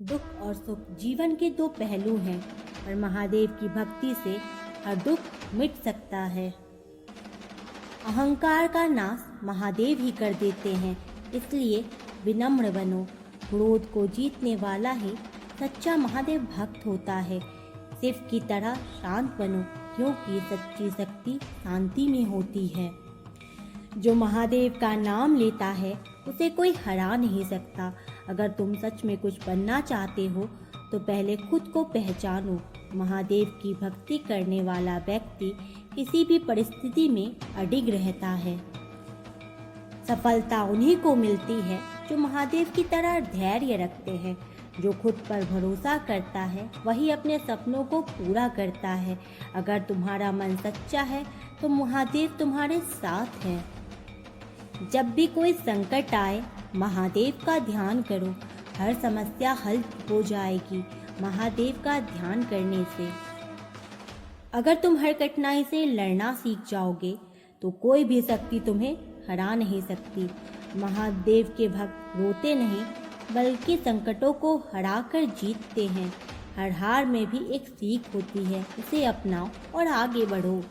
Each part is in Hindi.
दुख और सुख जीवन के दो पहलू हैं, पर महादेव की भक्ति से हर दुख मिट सकता है। अहंकार का नाश महादेव ही कर देते हैं, इसलिए विनम्र बनो। क्रोध को जीतने वाला ही सच्चा महादेव भक्त होता है। शिव की तरह शांत बनो, क्योंकि सच्ची शक्ति शांति में होती है। जो महादेव का नाम लेता है उसे कोई हरा नहीं सकता। अगर तुम सच में कुछ बनना चाहते हो तो पहले खुद को पहचानो। महादेव की भक्ति करने वाला व्यक्ति किसी भी परिस्थिति में अडिग रहता है। सफलता उन्हीं को मिलती है जो महादेव की तरह धैर्य रखते हैं। जो खुद पर भरोसा करता है वही अपने सपनों को पूरा करता है। अगर तुम्हारा मन सच्चा है तो महादेव तुम्हारे साथ है। जब भी कोई संकट आए महादेव का ध्यान करो, हर समस्या हल हो जाएगी महादेव का ध्यान करने से। अगर तुम हर कठिनाई से लड़ना सीख जाओगे तो कोई भी शक्ति तुम्हें हरा नहीं सकती। महादेव के भक्त रोते नहीं बल्कि संकटों को हराकर जीतते हैं। हर हार में भी एक सीख होती है, उसे अपनाओ और आगे बढ़ो।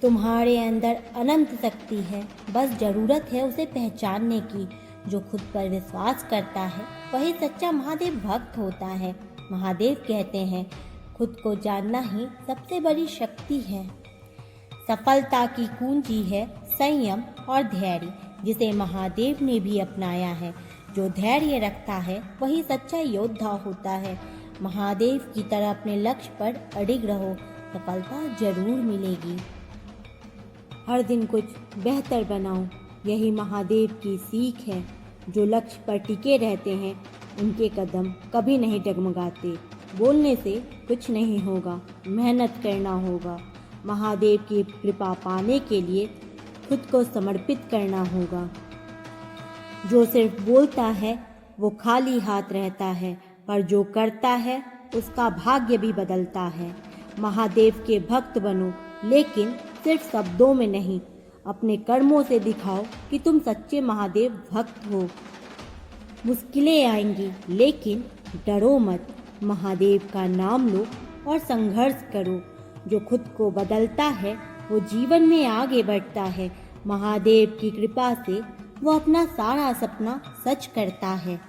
तुम्हारे अंदर अनंत शक्ति है, बस ज़रूरत है उसे पहचानने की। जो खुद पर विश्वास करता है वही सच्चा महादेव भक्त होता है। महादेव कहते हैं, खुद को जानना ही सबसे बड़ी शक्ति है। सफलता की कुंजी है संयम और धैर्य, जिसे महादेव ने भी अपनाया है। जो धैर्य रखता है वही सच्चा योद्धा होता है। महादेव की तरह अपने लक्ष्य पर अडिग रहो, सफलता जरूर मिलेगी। हर दिन कुछ बेहतर बनाओ, यही महादेव की सीख है। जो लक्ष्य पर टिके रहते हैं उनके कदम कभी नहीं डगमगाते। बोलने से कुछ नहीं होगा, मेहनत करना होगा। महादेव की कृपा पाने के लिए खुद को समर्पित करना होगा। जो सिर्फ बोलता है वो खाली हाथ रहता है, पर जो करता है उसका भाग्य भी बदलता है। महादेव के भक्त बनो, लेकिन सिर्फ शब्दों में नहीं, अपने कर्मों से दिखाओ कि तुम सच्चे महादेव भक्त हो। मुश्किलें आएंगी लेकिन डरो मत, महादेव का नाम लो और संघर्ष करो। जो खुद को बदलता है वो जीवन में आगे बढ़ता है। महादेव की कृपा से वो अपना सारा सपना सच करता है।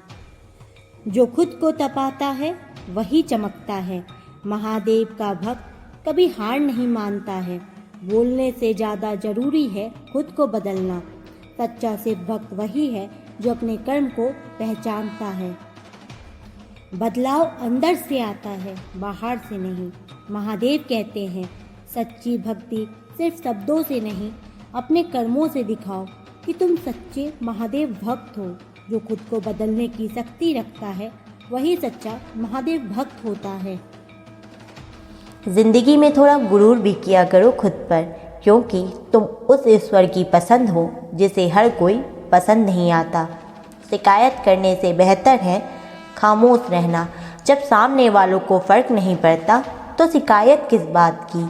जो खुद को तपाता है वही चमकता है। महादेव का भक्त कभी हार नहीं मानता है। बोलने से ज़्यादा जरूरी है खुद को बदलना। सच्चा शिव भक्त वही है जो अपने कर्म को पहचानता है। बदलाव अंदर से आता है, बाहर से नहीं। महादेव कहते हैं, सच्ची भक्ति सिर्फ शब्दों से नहीं, अपने कर्मों से दिखाओ कि तुम सच्चे महादेव भक्त हो। जो खुद को बदलने की शक्ति रखता है वही सच्चा महादेव भक्त होता है। जिंदगी में थोड़ा गुरूर भी किया करो खुद पर, क्योंकि तुम उस ईश्वर की पसंद हो जिसे हर कोई पसंद नहीं आता। शिकायत करने से बेहतर है खामोश रहना। जब सामने वालों को फर्क नहीं पड़ता तो शिकायत किस बात की।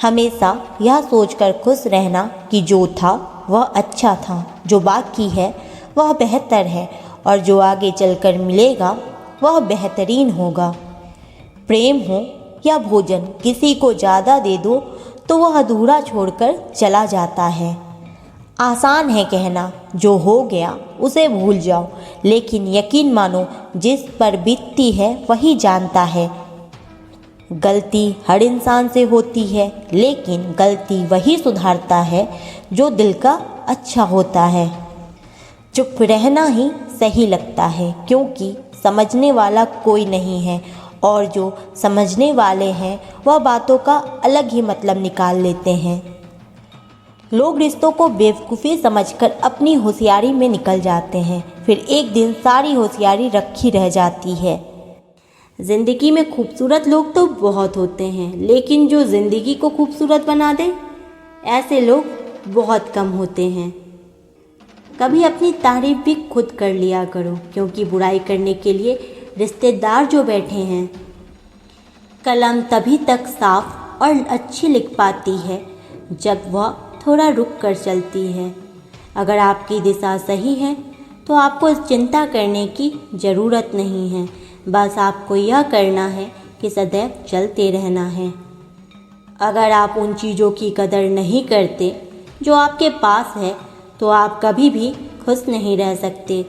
हमेशा यह सोचकर खुश रहना कि जो था वह अच्छा था, जो बाकी है वह बेहतर है, और जो आगे चलकर मिलेगा वह बेहतरीन होगा। प्रेम हो या भोजन, किसी को ज़्यादा दे दो तो वह अधूरा छोड़कर चला जाता है। आसान है कहना जो हो गया उसे भूल जाओ, लेकिन यकीन मानो जिस पर बीतती है वही जानता है। गलती हर इंसान से होती है, लेकिन गलती वही सुधारता है जो दिल का अच्छा होता है। चुप रहना ही सही लगता है, क्योंकि समझने वाला कोई नहीं है, और जो समझने वाले हैं वह बातों का अलग ही मतलब निकाल लेते हैं। लोग रिश्तों को बेवकूफ़ी समझकर अपनी होशियारी में निकल जाते हैं, फिर एक दिन सारी होशियारी रखी रह जाती है। ज़िंदगी में खूबसूरत लोग तो बहुत होते हैं, लेकिन जो ज़िंदगी को खूबसूरत बना दे ऐसे लोग बहुत कम होते हैं। कभी अपनी तारीफ भी खुद कर लिया करो, क्योंकि बुराई करने के लिए रिश्तेदार जो बैठे हैं। कलम तभी तक साफ और अच्छी लिख पाती है जब वह थोड़ा रुक कर चलती है। अगर आपकी दिशा सही है तो आपको चिंता करने की ज़रूरत नहीं है। बस आपको यह करना है कि सदैव चलते रहना है। अगर आप उन चीज़ों की कदर नहीं करते जो आपके पास है तो आप कभी भी खुश नहीं रह सकते।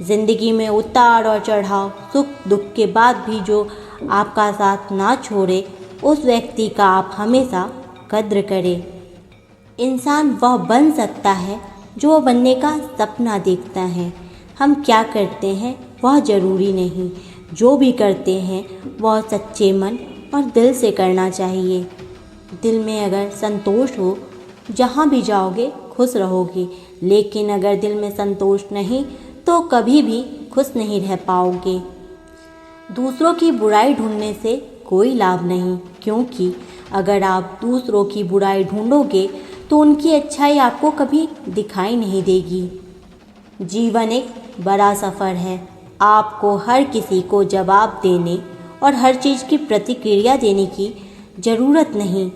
ज़िंदगी में उतार और चढ़ाव, सुख दुख के बाद भी जो आपका साथ ना छोड़े, उस व्यक्ति का आप हमेशा कद्र करें। इंसान वह बन सकता है जो वो बनने का सपना देखता है। हम क्या करते हैं वह ज़रूरी नहीं, जो भी करते हैं वह सच्चे मन और दिल से करना चाहिए। दिल में अगर संतोष हो, जहाँ भी जाओगे खुश रहोगे, लेकिन अगर दिल में संतोष नहीं तो कभी भी खुश नहीं रह पाओगे। दूसरों की बुराई ढूंढने से कोई लाभ नहीं, क्योंकि अगर आप दूसरों की बुराई ढूंढोगे तो उनकी अच्छाई आपको कभी दिखाई नहीं देगी। जीवन एक बड़ा सफ़र है। आपको हर किसी को जवाब देने और हर चीज़ की प्रतिक्रिया देने की ज़रूरत नहीं।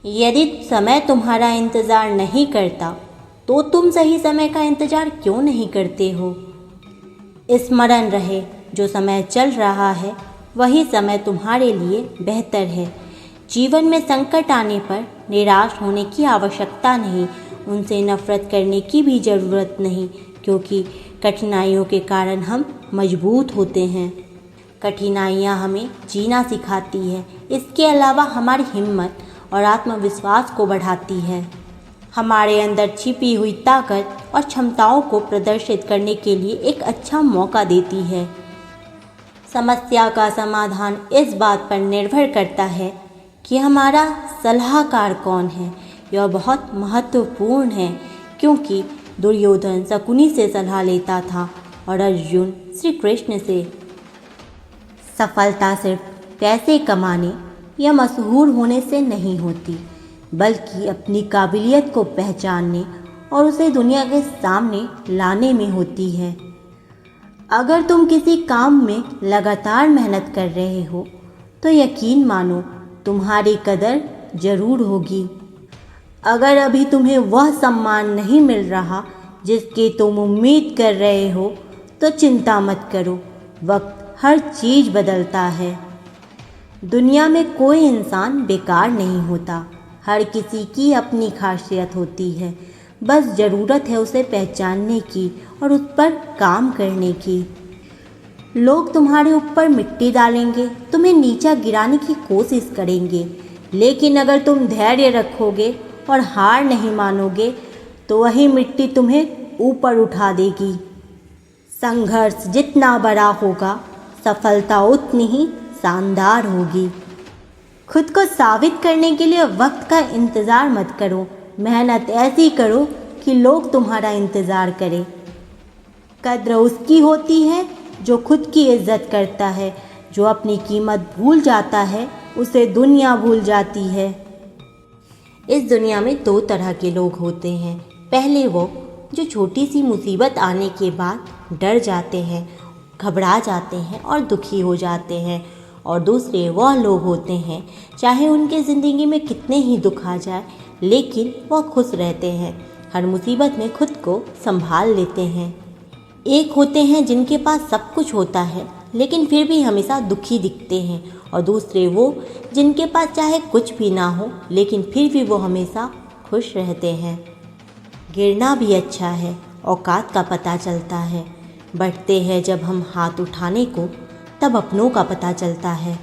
यदि समय तुम्हारा इंतज़ार नहीं करता तो तुम सही समय का इंतज़ार क्यों नहीं करते हो? स्मरण रहे, जो समय चल रहा है वही समय तुम्हारे लिए बेहतर है। जीवन में संकट आने पर निराश होने की आवश्यकता नहीं, उनसे नफरत करने की भी ज़रूरत नहीं, क्योंकि कठिनाइयों के कारण हम मजबूत होते हैं। कठिनाइयाँ हमें जीना सिखाती है, इसके अलावा हमारी हिम्मत और आत्मविश्वास को बढ़ाती है। हमारे अंदर छिपी हुई ताकत और क्षमताओं को प्रदर्शित करने के लिए एक अच्छा मौका देती है। समस्या का समाधान इस बात पर निर्भर करता है कि हमारा सलाहकार कौन है। यह बहुत महत्वपूर्ण है, क्योंकि दुर्योधन शकुनी से सलाह लेता था और अर्जुन श्री कृष्ण से। सफलता सिर्फ पैसे कमाने या मशहूर होने से नहीं होती, बल्कि अपनी काबिलियत को पहचानने और उसे दुनिया के सामने लाने में होती है। अगर तुम किसी काम में लगातार मेहनत कर रहे हो तो यकीन मानो तुम्हारी कदर जरूर होगी। अगर अभी तुम्हें वह सम्मान नहीं मिल रहा जिसकी तुम उम्मीद कर रहे हो तो चिंता मत करो, वक्त हर चीज़ बदलता है। दुनिया में कोई इंसान बेकार नहीं होता, हर किसी की अपनी खासियत होती है। बस ज़रूरत है उसे पहचानने की और उस पर काम करने की। लोग तुम्हारे ऊपर मिट्टी डालेंगे, तुम्हें नीचा गिराने की कोशिश करेंगे, लेकिन अगर तुम धैर्य रखोगे और हार नहीं मानोगे तो वही मिट्टी तुम्हें ऊपर उठा देगी। संघर्ष जितना बड़ा होगा, सफलता उतनी ही शानदार होगी। खुद को साबित करने के लिए वक्त का इंतज़ार मत करो, मेहनत ऐसी करो कि लोग तुम्हारा इंतज़ार करें। कद्र उसकी होती है जो खुद की इज्जत करता है, जो अपनी कीमत भूल जाता है उसे दुनिया भूल जाती है। इस दुनिया में दो तरह के लोग होते हैं। पहले वो जो छोटी सी मुसीबत आने के बाद डर जाते हैं, घबरा जाते हैं और दुखी हो जाते हैं, और दूसरे वह लोग होते हैं चाहे उनके ज़िंदगी में कितने ही दुख आ जाए लेकिन वह खुश रहते हैं, हर मुसीबत में खुद को संभाल लेते हैं। एक होते हैं जिनके पास सब कुछ होता है लेकिन फिर भी हमेशा दुखी दिखते हैं, और दूसरे वो जिनके पास चाहे कुछ भी ना हो लेकिन फिर भी वो हमेशा खुश रहते हैं। गिरना भी अच्छा है, औकात का पता चलता है। बढ़ते हैं जब हम हाथ उठाने को, तब अपनों का पता चलता है।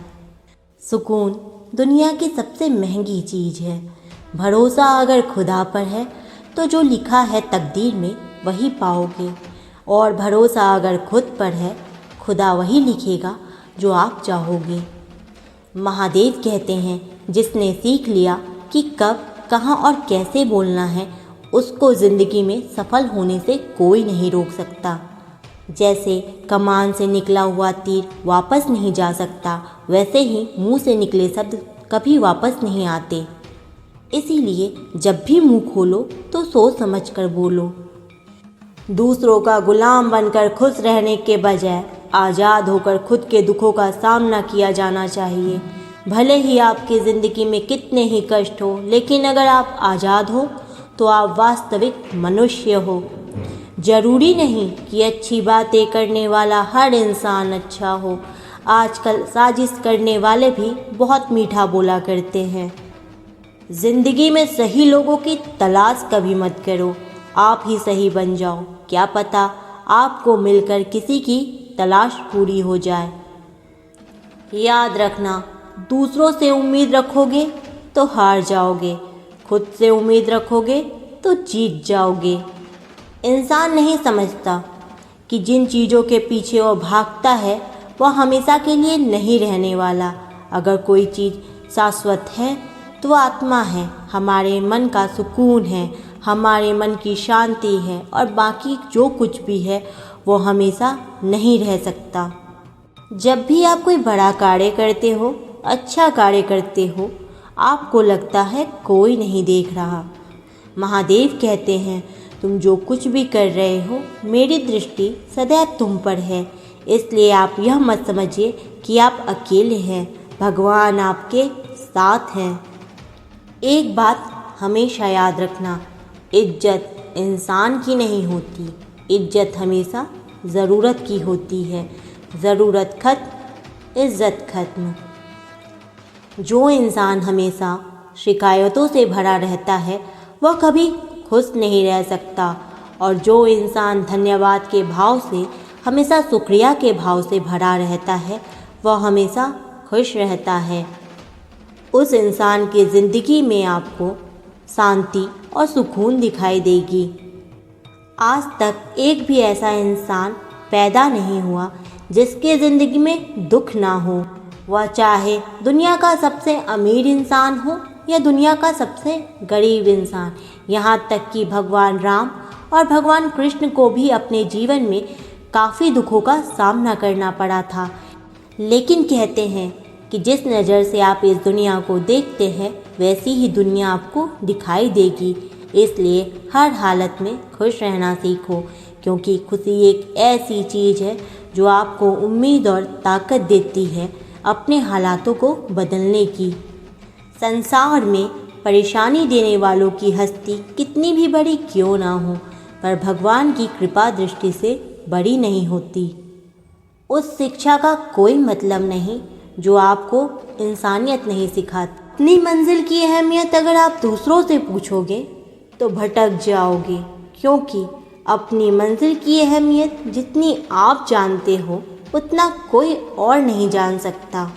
सुकून दुनिया की सबसे महंगी चीज़ है। भरोसा अगर खुदा पर है तो जो लिखा है तकदीर में वही पाओगे, और भरोसा अगर खुद पर है, खुदा वही लिखेगा जो आप चाहोगे। महादेव कहते हैं, जिसने सीख लिया कि कब, कहाँ और कैसे बोलना है, उसको ज़िंदगी में सफल होने से कोई नहीं रोक सकता। जैसे कमान से निकला हुआ तीर वापस नहीं जा सकता, वैसे ही मुंह से निकले शब्द कभी वापस नहीं आते। इसीलिए जब भी मुंह खोलो तो सोच समझ कर बोलो। दूसरों का गुलाम बनकर खुश रहने के बजाय आज़ाद होकर खुद के दुखों का सामना किया जाना चाहिए। भले ही आपकी ज़िंदगी में कितने ही कष्ट हो, लेकिन अगर आप आज़ाद हो तो आप वास्तविक मनुष्य हो। जरूरी नहीं कि अच्छी बातें करने वाला हर इंसान अच्छा हो। आजकल साजिश करने वाले भी बहुत मीठा बोला करते हैं। जिंदगी में सही लोगों की तलाश कभी मत करो, आप ही सही बन जाओ। क्या पता आपको मिलकर किसी की तलाश पूरी हो जाए। याद रखना, दूसरों से उम्मीद रखोगे तो हार जाओगे, खुद से उम्मीद रखोगे तो जीत जाओगे। इंसान नहीं समझता कि जिन चीज़ों के पीछे वो भागता है वह हमेशा के लिए नहीं रहने वाला। अगर कोई चीज़ शाश्वत है तो आत्मा है, हमारे मन का सुकून है, हमारे मन की शांति है, और बाकी जो कुछ भी है वो हमेशा नहीं रह सकता। जब भी आप कोई बड़ा कार्य करते हो, अच्छा कार्य करते हो, आपको लगता है कोई नहीं देख रहा। महादेव कहते हैं, तुम जो कुछ भी कर रहे हो मेरी दृष्टि सदैव तुम पर है, इसलिए आप यह मत समझिए कि आप अकेले हैं, भगवान आपके साथ हैं। एक बात हमेशा याद रखना, इज्जत इंसान की नहीं होती, इज्जत हमेशा ज़रूरत की होती है। ज़रूरत खत्म, इज्जत खत्म। जो इंसान हमेशा शिकायतों से भरा रहता है वह कभी खुश नहीं रह सकता, और जो इंसान धन्यवाद के भाव से, हमेशा शुक्रिया के भाव से भरा रहता है वह हमेशा खुश रहता है। उस इंसान की ज़िंदगी में आपको शांति और सुकून दिखाई देगी। आज तक एक भी ऐसा इंसान पैदा नहीं हुआ जिसके ज़िंदगी में दुख ना हो, वह चाहे दुनिया का सबसे अमीर इंसान हो या दुनिया का सबसे गरीब इंसान। यहाँ तक कि भगवान राम और भगवान कृष्ण को भी अपने जीवन में काफ़ी दुखों का सामना करना पड़ा था। लेकिन कहते हैं कि जिस नज़र से आप इस दुनिया को देखते हैं वैसी ही दुनिया आपको दिखाई देगी। इसलिए हर हालत में खुश रहना सीखो, क्योंकि खुशी एक ऐसी चीज़ है जो आपको उम्मीद और ताकत देती है अपने हालातों को बदलने की। संसार में परेशानी देने वालों की हस्ती कितनी भी बड़ी क्यों ना हो, पर भगवान की कृपा दृष्टि से बड़ी नहीं होती। उस शिक्षा का कोई मतलब नहीं जो आपको इंसानियत नहीं सिखाती। अपनी मंजिल की अहमियत अगर आप दूसरों से पूछोगे तो भटक जाओगे, क्योंकि अपनी मंजिल की अहमियत जितनी आप जानते हो उतना कोई और नहीं जान सकता।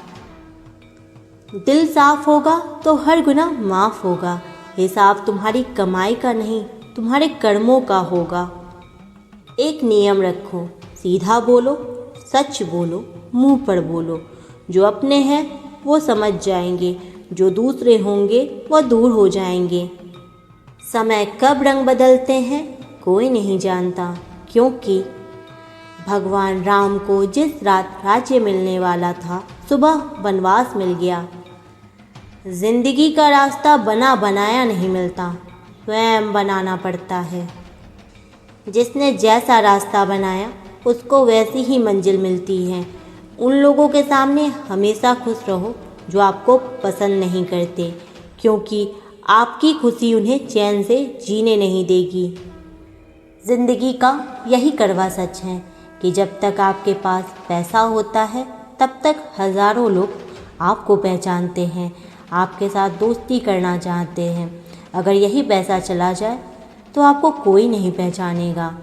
दिल साफ होगा तो हर गुनाह माफ़ होगा। हिसाब तुम्हारी कमाई का नहीं, तुम्हारे कर्मों का होगा। एक नियम रखो, सीधा बोलो, सच बोलो, मुंह पर बोलो। जो अपने हैं वो समझ जाएंगे, जो दूसरे होंगे वो दूर हो जाएंगे। समय कब रंग बदलते हैं कोई नहीं जानता, क्योंकि भगवान राम को जिस रात राज्य मिलने वाला था सुबह वनवास मिल गया। जिंदगी का रास्ता बना बनाया नहीं मिलता, स्वयं बनाना पड़ता है। जिसने जैसा रास्ता बनाया उसको वैसी ही मंजिल मिलती है। उन लोगों के सामने हमेशा खुश रहो जो आपको पसंद नहीं करते, क्योंकि आपकी खुशी उन्हें चैन से जीने नहीं देगी। ज़िंदगी का यही कड़वा सच है कि जब तक आपके पास पैसा होता है तब तक हज़ारों लोग आपको पहचानते हैं, आपके साथ दोस्ती करना चाहते हैं। अगर यही पैसा चला जाए तो आपको कोई नहीं पहचानेगा।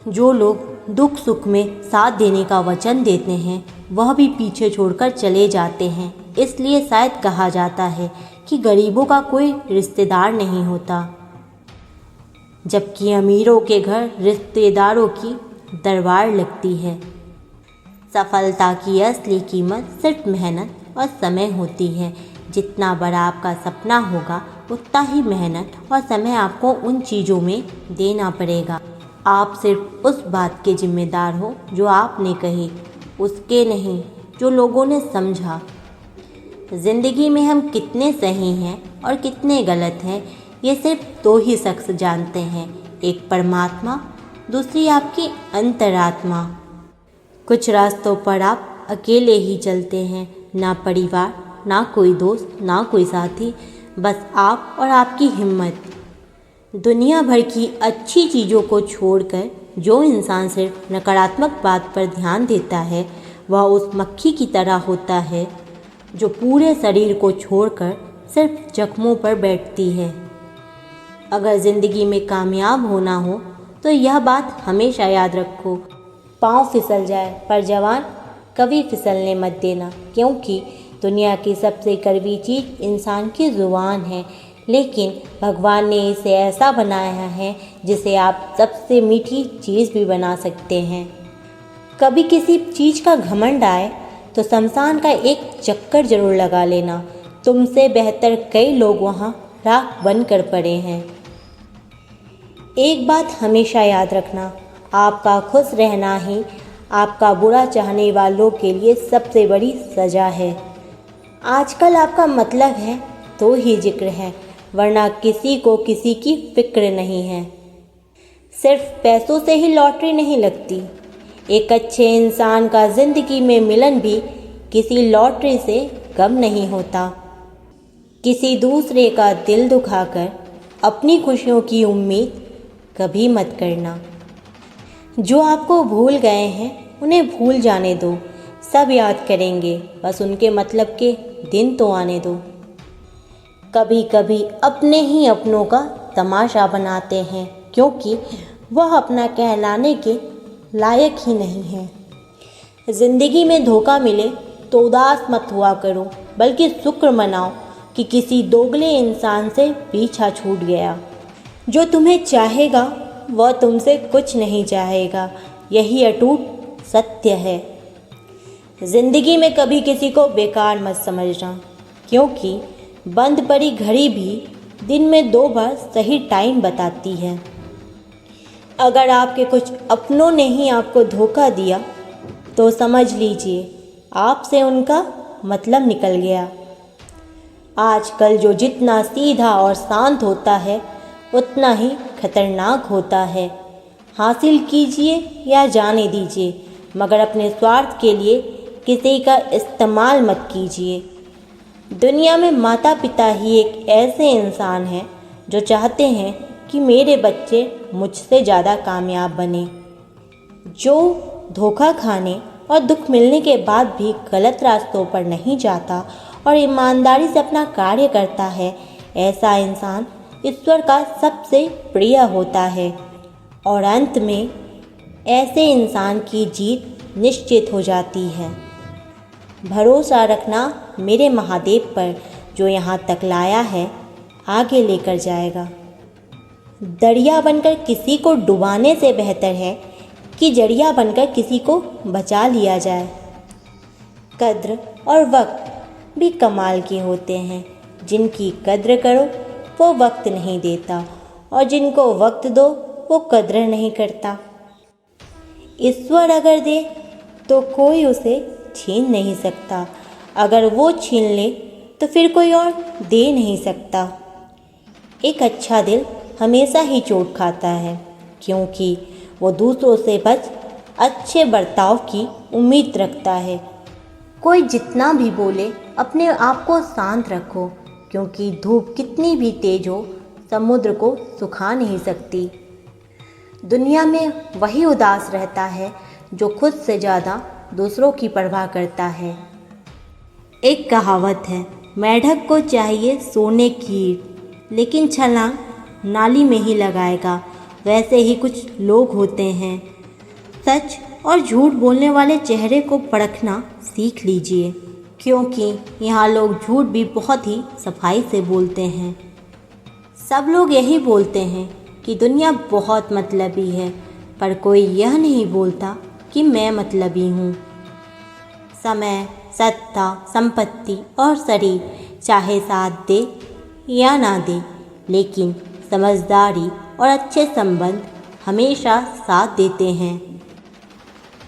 जो लोग दुख सुख में साथ देने का वचन देते हैं वह भी पीछे छोड़कर चले जाते हैं। इसलिए शायद कहा जाता है कि गरीबों का कोई रिश्तेदार नहीं होता, जबकि अमीरों के घर रिश्तेदारों की दरबार लगती है। सफलता की असली कीमत सिर्फ मेहनत और समय होती है। जितना बड़ा आपका सपना होगा उतना ही मेहनत और समय आपको उन चीज़ों में देना पड़ेगा। आप सिर्फ उस बात के जिम्मेदार हो जो आपने कही, उसके नहीं जो लोगों ने समझा। ज़िंदगी में हम कितने सही हैं और कितने गलत हैं ये सिर्फ दो ही शख्स जानते हैं, एक परमात्मा, दूसरी आपकी अंतरात्मा। कुछ रास्तों पर आप अकेले ही चलते हैं, ना परिवार, ना कोई दोस्त, ना कोई साथी, बस आप और आपकी हिम्मत। दुनिया भर की अच्छी चीज़ों को छोड़कर जो इंसान सिर्फ नकारात्मक बात पर ध्यान देता है वह उस मक्खी की तरह होता है जो पूरे शरीर को छोड़कर सिर्फ जख्मों पर बैठती है। अगर ज़िंदगी में कामयाब होना हो तो यह बात हमेशा याद रखो, पाँव फिसल जाए पर जवान कभी फिसलने मत देना, क्योंकि दुनिया की सबसे कड़वी चीज़ इंसान की ज़ुबान है, लेकिन भगवान ने इसे ऐसा बनाया है जिसे आप सबसे मीठी चीज़ भी बना सकते हैं। कभी किसी चीज़ का घमंड आए तो शमशान का एक चक्कर जरूर लगा लेना, तुमसे बेहतर कई लोग वहाँ राख बनकर पड़े हैं। एक बात हमेशा याद रखना, आपका खुश रहना ही आपका बुरा चाहने वालों के लिए सबसे बड़ी सज़ा है। आजकल आपका मतलब है तो ही जिक्र है, वरना किसी को किसी की फिक्र नहीं है। सिर्फ पैसों से ही लॉटरी नहीं लगती, एक अच्छे इंसान का ज़िंदगी में मिलन भी किसी लॉटरी से कम नहीं होता। किसी दूसरे का दिल दुखाकर अपनी खुशियों की उम्मीद कभी मत करना। जो आपको भूल गए हैं उन्हें भूल जाने दो, सब याद करेंगे, बस उनके मतलब के दिन तो आने दो। कभी कभी अपने ही अपनों का तमाशा बनाते हैं, क्योंकि वह अपना कहलाने के लायक ही नहीं है। ज़िंदगी में धोखा मिले तो उदास मत हुआ करो, बल्कि शुक्र मनाओ कि किसी दोगले इंसान से पीछा छूट गया। जो तुम्हें चाहेगा वह तुमसे कुछ नहीं चाहेगा, यही अटूट सत्य है। ज़िंदगी में कभी किसी को बेकार मत समझना, क्योंकि बंद पड़ी घड़ी भी दिन में 2 बार सही टाइम बताती है। अगर आपके कुछ अपनों ने ही आपको धोखा दिया तो समझ लीजिए आपसे उनका मतलब निकल गया। आजकल जो जितना सीधा और शांत होता है उतना ही खतरनाक होता है। हासिल कीजिए या जाने दीजिए, मगर अपने स्वार्थ के लिए किसी का इस्तेमाल मत कीजिए। दुनिया में माता पिता ही एक ऐसे इंसान हैं जो चाहते हैं कि मेरे बच्चे मुझसे ज़्यादा कामयाब बने। जो धोखा खाने और दुख मिलने के बाद भी गलत रास्तों पर नहीं जाता और ईमानदारी से अपना कार्य करता है, ऐसा इंसान ईश्वर का सबसे प्रिय होता है और अंत में ऐसे इंसान की जीत निश्चित हो जाती है। भरोसा रखना मेरे महादेव पर, जो यहाँ तक लाया है आगे लेकर जाएगा। दरिया बनकर किसी को डुबाने से बेहतर है कि जरिया बनकर किसी को बचा लिया जाए। कद्र और वक्त भी कमाल के होते हैं, जिनकी कद्र करो वो वक्त नहीं देता और जिनको वक्त दो वो कद्र नहीं करता। ईश्वर अगर दे तो कोई उसे छीन नहीं सकता, अगर वो छीन ले तो फिर कोई और दे नहीं सकता। एक अच्छा दिल हमेशा ही चोट खाता है, क्योंकि वो दूसरों से बस अच्छे बर्ताव की उम्मीद रखता है। कोई जितना भी बोले अपने आप को शांत रखो, क्योंकि धूप कितनी भी तेज हो समुद्र को सुखा नहीं सकती। दुनिया में वही उदास रहता है जो खुद से ज़्यादा दूसरों की परवाह करता है। एक कहावत है, मेढक को चाहिए सोने की ईंट, लेकिन छलांग नाली में ही लगाएगा। वैसे ही कुछ लोग होते हैं। सच और झूठ बोलने वाले चेहरे को परखना सीख लीजिए, क्योंकि यहाँ लोग झूठ भी बहुत ही सफाई से बोलते हैं। सब लोग यही बोलते हैं कि दुनिया बहुत मतलबी है, पर कोई यह नहीं बोलता कि मैं मतलबी हूँ। समय, सत्ता, संपत्ति और शरीर चाहे साथ दे या ना दे, लेकिन समझदारी और अच्छे संबंध हमेशा साथ देते हैं।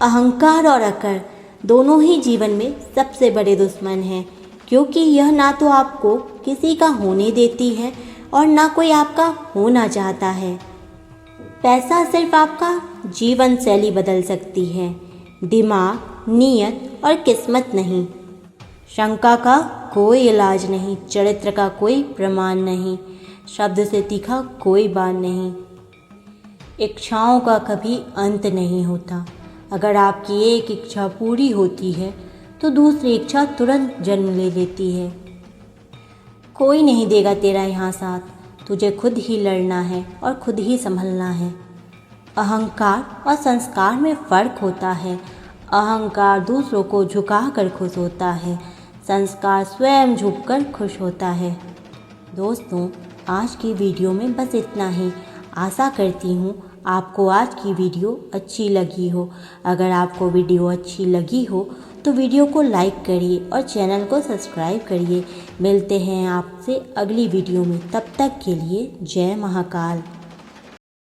अहंकार और अकड़ दोनों ही जीवन में सबसे बड़े दुश्मन हैं, क्योंकि यह ना तो आपको किसी का होने देती है और ना कोई आपका होना चाहता है। पैसा सिर्फ आपका जीवन शैली बदल सकती है, दिमाग, नीयत और किस्मत नहीं। शंका का कोई इलाज नहीं, चरित्र का कोई प्रमाण नहीं। शब्द से तीखा कोई बात नहीं। इच्छाओं का कभी अंत नहीं होता। अगर आपकी एक इच्छा पूरी होती है तो दूसरी इच्छा तुरंत जन्म ले लेती है। कोई नहीं देगा तेरा यहाँ साथ, तुझे खुद ही लड़ना है और खुद ही संभलना है। अहंकार और संस्कार में फ़र्क होता है। अहंकार दूसरों को झुकाकर खुश होता है, संस्कार स्वयं झुककर खुश होता है। दोस्तों, आज की वीडियो में बस इतना ही। आशा करती हूँ आपको आज की वीडियो अच्छी लगी हो। अगर आपको वीडियो अच्छी लगी हो तो वीडियो को लाइक करिए और चैनल को सब्सक्राइब करिए। मिलते हैं आपसे अगली वीडियो में, तब तक के लिए जय महाकाल।